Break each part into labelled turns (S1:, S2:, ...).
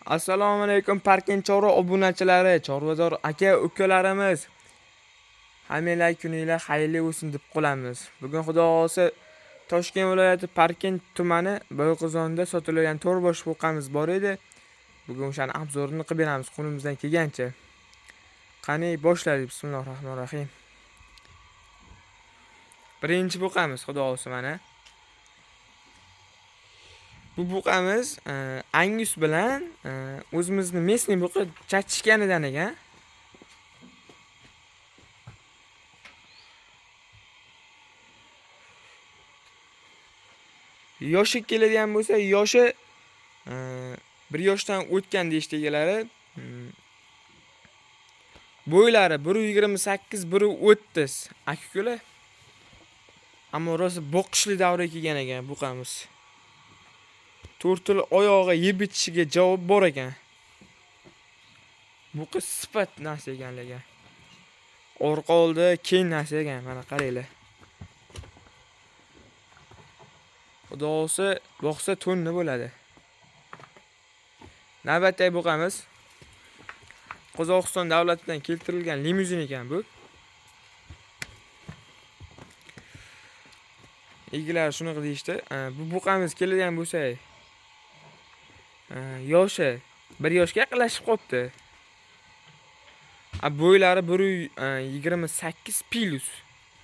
S1: Assalomu alaykum Parkin Chorva obunachilari, Chorvazor aka ukalarimiz. Hammanglar kuninglar xayrli bo'lsin deb qolamiz. Bugun xudo xolisa Toshkent viloyati Parkin tumani Boyqozonda sotiladigan to'rbosh buqamiz bor edi. Bugun o'shaning obzorini qilib beramiz qo'limizdan kelgancha. Qani boshladik. Bismillahirrohmanirrohim. Birinchi buqamiz xudo xolisa mana. Bu buqamiz Angus bilan o'zimizni mesniy buqa chatishganidan ekan. Yoshi keladigan bo'lsa, yoshi 1 yoshdan o'tgan deyishdi egalari. Bo'ylari 1.28, 1.30 aka-ukalar. Ammo rosa boqishli davrga kelgan ekan buqamiz. 4 yil oyog'i yeb itishiga javob bor ekan. Buqa sifat narsa ekanligi. Orqa oldi keng narsa ekan, mana qaranglar. Xudo xolisa boqsa to'nni bo'ladi. Navbatdagi buqamiz Qozog'iston davlatidan keltirilgan limuzin ekan bu. Egilar shunaqa deyishdi. Bu buqamiz keladigan bo'lsa, yoshi 1 yoshga yaqinlashib qopti. Bo'ylari 1.28 plus.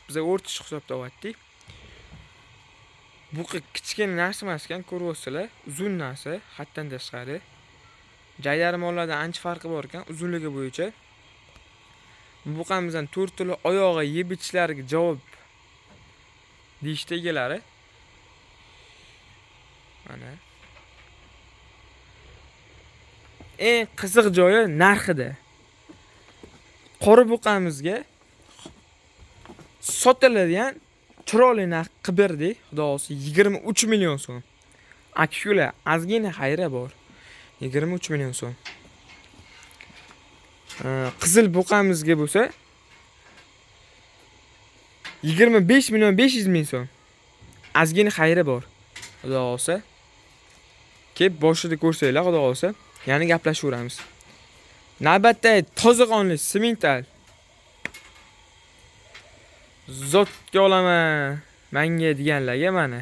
S1: Biz o'rtacha hisobda olyaptik. Bu kichkina narsa emas ekan, ko'ryapsizlar. Uzun narsa, haddan tashqari. Jaydarmonlardan ancha farqi bor ekan uzunligi bo'yicha. Bu buqamizdan 4 yil oyog'i yeb itishlariga javob deyishdi egalari. Mana. Eng qiziq joyi narxida. Qora buqamizga sotiladigan chiroyli narx qilib berdik. Xudo xolisa 23 million so'm. Aka-ukalar, ozgina xayri bor. 23 million so'm. Qizil buqamizga bo'lsa 25 million 500 ming so'm. Ozgina xayri bor. Xudo xolisa. Kelib boshida ko'rsanglar, xudo xolisa. Yana gaplashaveramiz. Navbatda toza qonli semental. Zotga olaman. Menga deganlarga mana.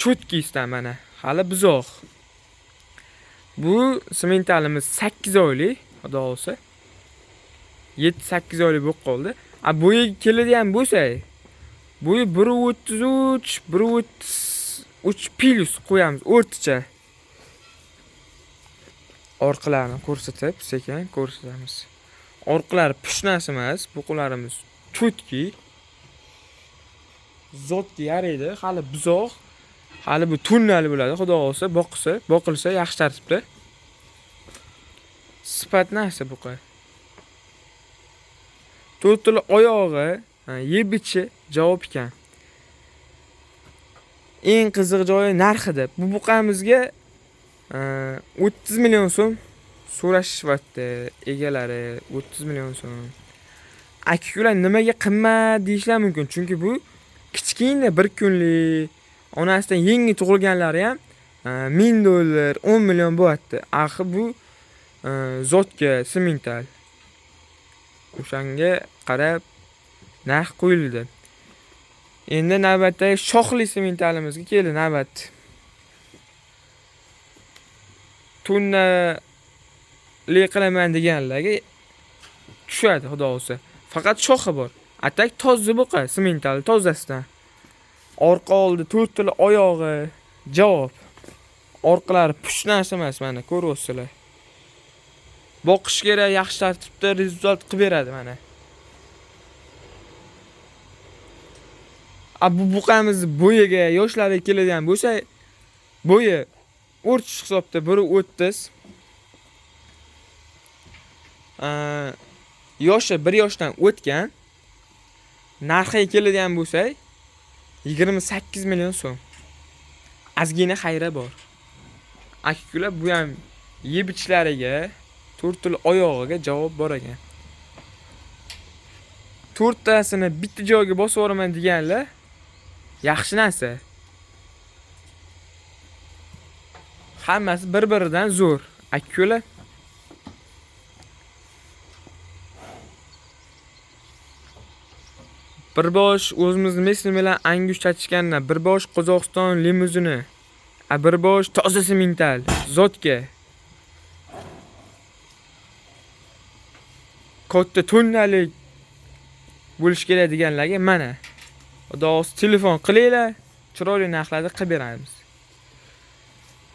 S1: Cho'tkisdan mana. Hali buzoq. Bu sementalimiz 8 oylik, xudo xolisa. 7-8 oylik bo'lib qoldi. Bo'yi keladigan bo'lsa, bo'yi 1.33, 1.3 plus qo'yamiz o'rtacha. Orqalarini ko'rsatib, sekin ko'rsatamiz. Orqalari pushnas emas, buqalarimiz cho'tki. Zotga yaraydi, hali buzoq. Hali bu tunnali bo'ladi, xudo xolisa, boqilsa yaxshi tartibda. Sifat narsa buqa. 4 yil oyog'i yeb ichi javob ekan. Eng qiziq joyi narxida. Bu buqamizga 30 million so'm so'rashyapti egalari. 30 million so'm. Aka-ukalar nimaga qimmat deyishlar mumkin, chunki bu kichkina bir kunlik onasidan yangi tug'ilganlari ham $1000, 10 million bo'lyapti. Axir bu zotga semental. O'shanga qarab narx qo'yildi. Endi navbatdagi shoxli sementalimizga keldi navbat. Tunnali qilaman deganlarga tushadi xudo xolisa. Faqat shoxi bor. Atak toza buqa, semental tozasidan. Orqa oldi 4 yil oyog'i javob. Orqalari pushnas emas, mana ko'ryapsizlar. Boqish kerak, yaxshi tartibda rezultat qilib beradi mana. Bu buqamiz bo'yiga yoshlari keladigan bo'lsa, bo'yi o'rtacha hisobda 1.30. Yoshi 1 yoshdan o'tgan. Narxiga keladigan bo'lsa 28 million so'm. Ozgina xayri bor. Aka-ukalar, bu ham yeb ichlariga 4 yil oyog'iga javob bor ekan. 4 tasini bitta joyga bosib yuboraman deganlar yaxshi narsa. Hammasi bir-biridan zo'r. Aka-ukalar. Bir bosh o'zimizning Messi bilan Angush chatishganda, bir bosh Qozog'iston limuzini, bir bosh toza semental, zotga. Katta tonnalik bo'lish kerak deganlarga mana. Xudo telefon qilinglar, chiroyli narxlarda qilib beramiz.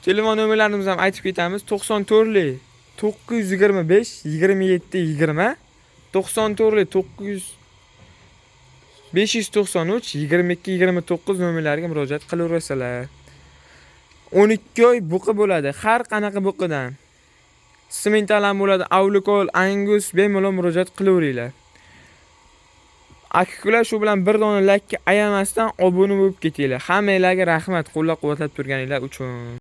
S1: Telefon nomerlarimizni ham aytib ketamiz. 94 925 27 20 94 900 593 22 29 nomerlariga murojaat qilaverasizlar. 12 oy buqi bo'ladi. Har qanaqa buqidan. Semental ham bo'ladi, Avlikol, Angus bemalol murojaat qilaveringlar. Aka-ukalar, shu bilan bir dona like ayamasdan obuna bo'lib ketinglar. Hammanglarga rahmat qo'llab-quvvatlab turganinglar uchun.